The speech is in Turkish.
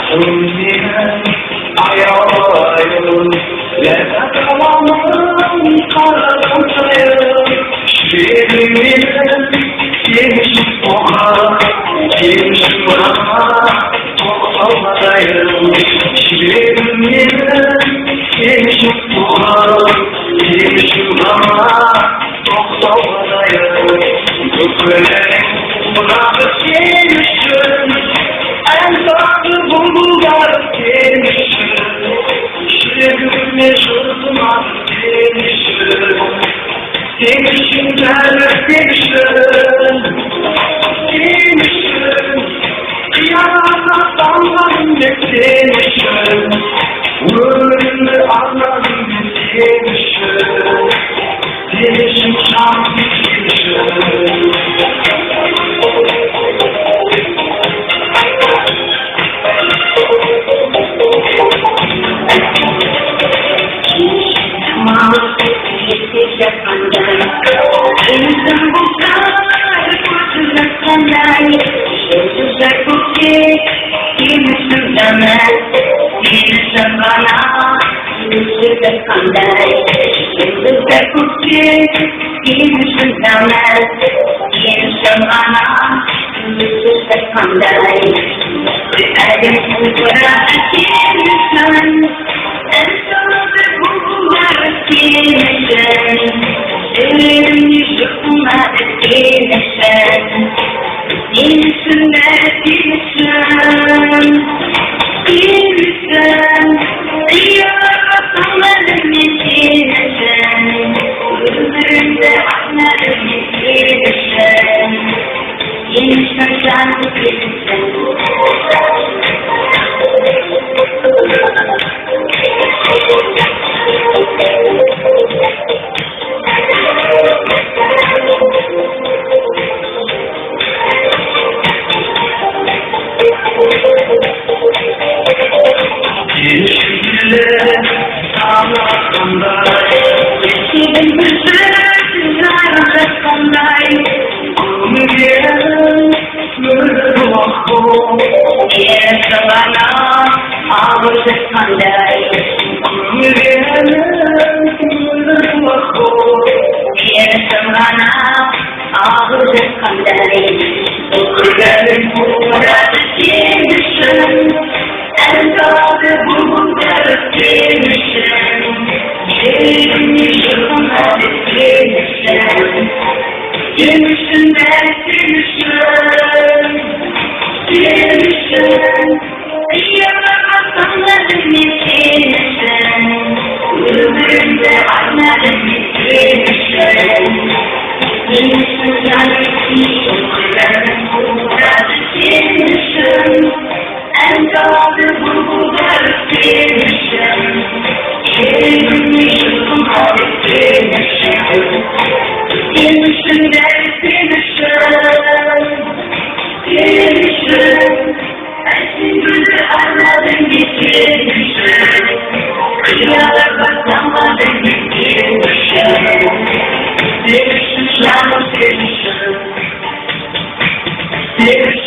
Sürünen ayağım Lezzet alanım karanlık Şiirinin yemiş oha Yemiş oha Oğladayım Şiirinin yemiş oha Yemiş oha Oğladayım Yüklerim bırakıp yemişim En tatlı bulgar yemişim Şiirine sırtıma yemişim Yemişim derler yemişim Yemişim Kıyamata damlarım yemişim Ölümü anladım yemişim Yemişim şans yemişim Insan bukan kurtulmak pandai, susah bukit, ini zaman, ini sabana, susah pandai, susah bukit, ini zaman, ini sabana, susah pandai. Ada pura insan, entah berhubungan insan. Ellerini yıkma etkileşen İnsan etkileşen İnsan Yaratanların etkileşen Gözlerinde anların etkileşen İnsan etkileşen Yeşiller sağlarımday Yeşilin güzel arasınday Kumriyen mürü vakko Yerse bana ağırdı kanday Kumriyen mürü vakko Yerse bana ağırdı kanday Okurlarım uğradı yemişim Endade bulgar yemişim Yemişim yemişim Yemişim yemişim Yaratanların yemişim Ömrümde anlarım yemişim Yemişim yemişim Okurlarım uğradı yemişim Endade bulgar yemişim Yemişim yemişim Yemişim Yemişim Esin gülü anladım yemişim Kıyalar baktamadım yemişim Yemişim yalnız yemişim Yemişim